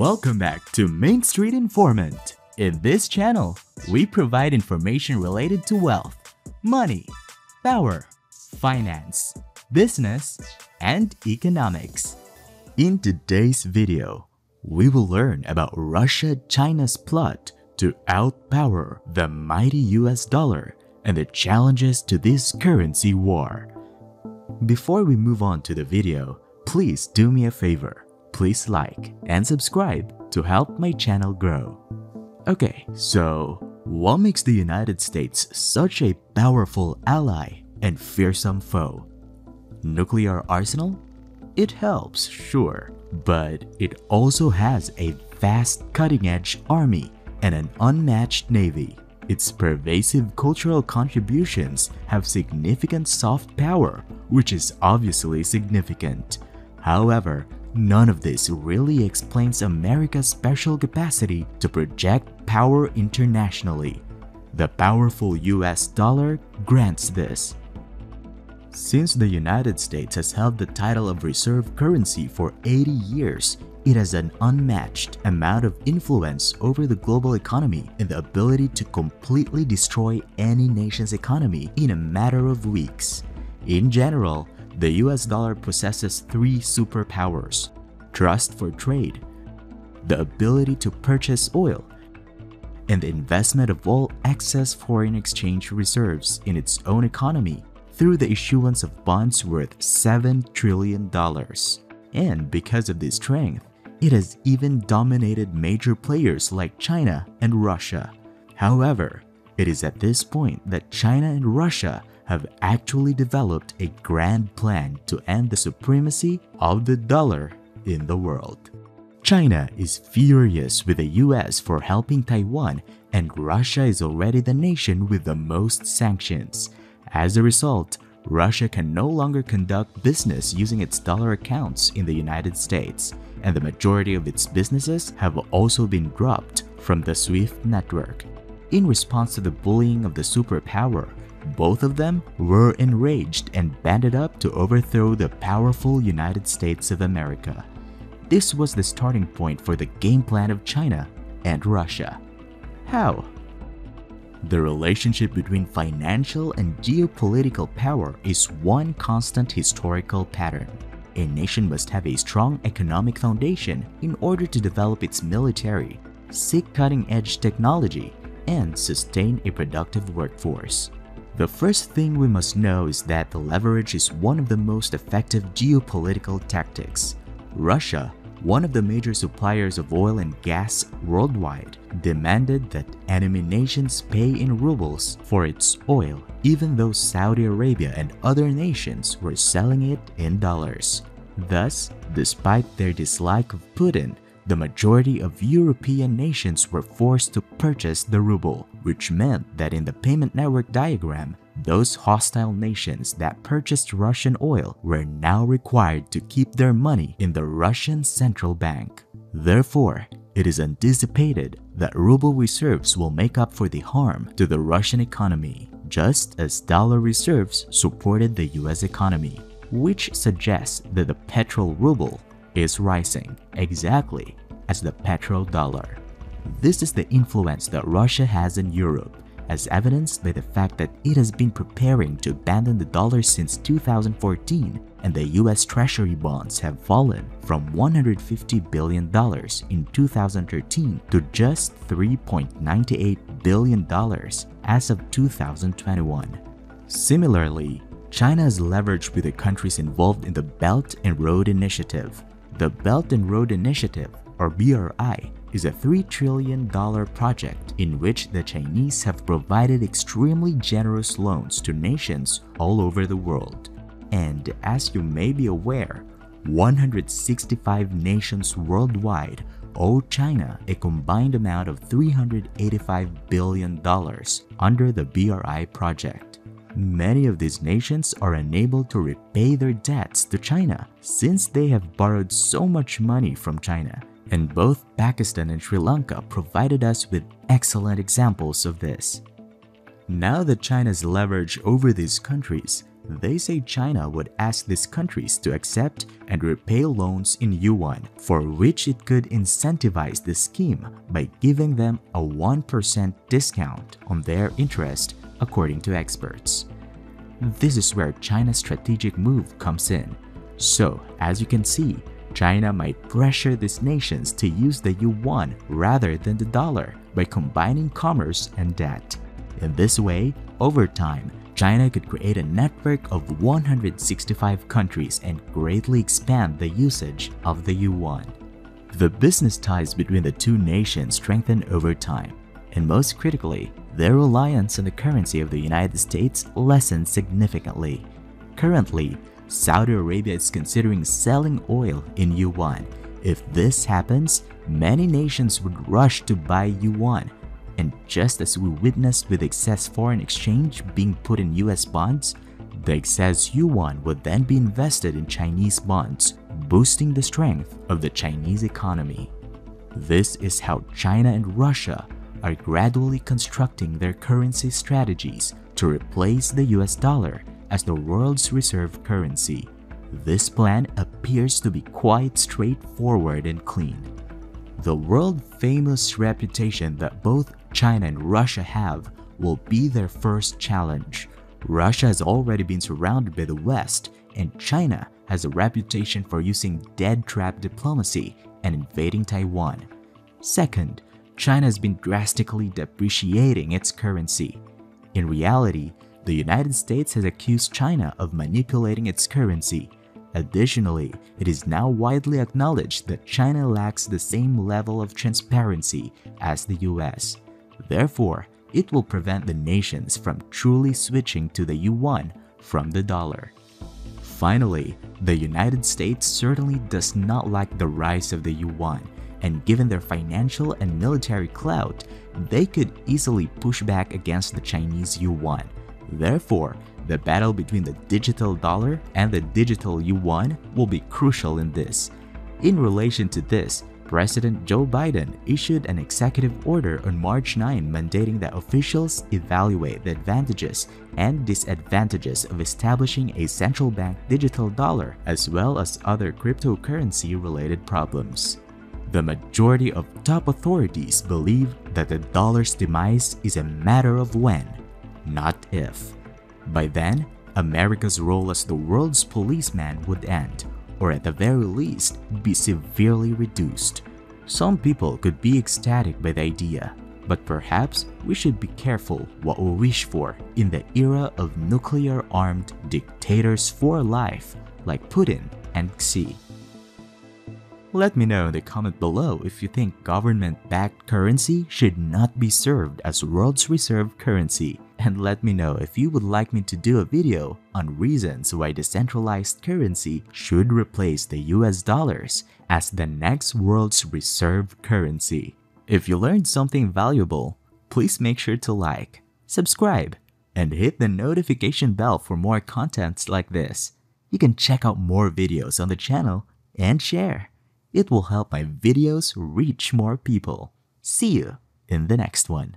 Welcome back to Main Street Informant. In this channel, we provide information related to wealth, money, power, finance, business, and economics. In today's video, we will learn about Russia-China's plot to outpower the mighty US dollar and the challenges to this currency war. Before we move on to the video, please do me a favor. Please like and subscribe to help my channel grow. Okay, so what makes the United States such a powerful ally and fearsome foe? Nuclear arsenal? It helps, sure, but it also has a vast cutting-edge army and an unmatched navy. Its pervasive cultural contributions have significant soft power, which is obviously significant. However, none of this really explains America's special capacity to project power internationally. The powerful US dollar grants this. Since the United States has held the title of reserve currency for 80 years, it has an unmatched amount of influence over the global economy and the ability to completely destroy any nation's economy in a matter of weeks. In general, the US dollar possesses three superpowers: trust for trade, the ability to purchase oil, and the investment of all excess foreign exchange reserves in its own economy through the issuance of bonds worth $7 trillion. And because of this strength, it has even dominated major players like China and Russia. However, it is at this point that China and Russia have actually developed a grand plan to end the supremacy of the dollar in the world. China is furious with the US for helping Taiwan, and Russia is already the nation with the most sanctions. As a result, Russia can no longer conduct business using its dollar accounts in the United States, and the majority of its businesses have also been dropped from the SWIFT network. In response to the bullying of the superpower, both of them were enraged and banded up to overthrow the powerful United States of America. This was the starting point for the game plan of China and Russia. How? The relationship between financial and geopolitical power is one constant historical pattern. A nation must have a strong economic foundation in order to develop its military, seek cutting-edge technology, and sustain a productive workforce. The first thing we must know is that the leverage is one of the most effective geopolitical tactics. Russia, one of the major suppliers of oil and gas worldwide, demanded that enemy nations pay in rubles for its oil, even though Saudi Arabia and other nations were selling it in dollars. Thus, despite their dislike of Putin, the majority of European nations were forced to purchase the ruble, which meant that in the payment network diagram, those hostile nations that purchased Russian oil were now required to keep their money in the Russian central bank. Therefore, it is anticipated that ruble reserves will make up for the harm to the Russian economy, just as dollar reserves supported the US economy, which suggests that the petrol-ruble is rising exactly as the petrodollar. This is the influence that Russia has in Europe, as evidenced by the fact that it has been preparing to abandon the dollar since 2014, and the US Treasury bonds have fallen from $150 billion in 2013 to just $3.98 billion as of 2021. Similarly, China has leveraged with the countries involved in the Belt and Road Initiative. The Belt and Road Initiative, or BRI, is a $3 trillion project in which the Chinese have provided extremely generous loans to nations all over the world. And as you may be aware, 165 nations worldwide owe China a combined amount of $385 billion under the BRI project. Many of these nations are unable to repay their debts to China since they have borrowed so much money from China, and both Pakistan and Sri Lanka provided us with excellent examples of this. Now that China's leverage over these countries, They say China would ask these countries to accept and repay loans in yuan, for which it could incentivize the scheme by giving them a 1% discount on their interest, according to experts. This is where China's strategic move comes in. So, as you can see, China might pressure these nations to use the yuan rather than the dollar by combining commerce and debt. In this way, over time, China could create a network of 165 countries and greatly expand the usage of the yuan. The business ties between the two nations strengthen over time, and most critically, their reliance on the currency of the United States lessened significantly. Currently, Saudi Arabia is considering selling oil in yuan. If this happens, many nations would rush to buy yuan. And just as we witnessed with excess foreign exchange being put in US bonds, the excess yuan would then be invested in Chinese bonds, boosting the strength of the Chinese economy. This is how China and Russia are gradually constructing their currency strategies to replace the US dollar as the world's reserve currency. This plan appears to be quite straightforward and clean. The world-famous reputation that both China and Russia have will be their first challenge. Russia has already been surrounded by the West, and China has a reputation for using dead-trap diplomacy and invading Taiwan. Second, China has been drastically depreciating its currency. In reality, the United States has accused China of manipulating its currency. Additionally, it is now widely acknowledged that China lacks the same level of transparency as the US. Therefore, it will prevent the nations from truly switching to the yuan from the dollar. Finally, the United States certainly does not like the rise of the yuan, and given their financial and military clout, they could easily push back against the Chinese yuan. Therefore, the battle between the digital dollar and the digital yuan will be crucial in this. In relation to this, President Joe Biden issued an executive order on March 9 mandating that officials evaluate the advantages and disadvantages of establishing a central bank digital dollar as well as other cryptocurrency-related problems. The majority of top authorities believe that the dollar's demise is a matter of when, not if. By then, America's role as the world's policeman would end, or at the very least, be severely reduced. Some people could be ecstatic by the idea, but perhaps we should be careful what we wish for in the era of nuclear-armed dictators for life like Putin and Xi. Let me know in the comment below if you think government-backed currency should not be served as world's reserve currency, and let me know if you would like me to do a video on reasons why decentralized currency should replace the US dollars as the next world's reserve currency. If you learned something valuable, please make sure to like, subscribe, and hit the notification bell for more contents like this. You can check out more videos on the channel and share. It will help my videos reach more people. See you in the next one.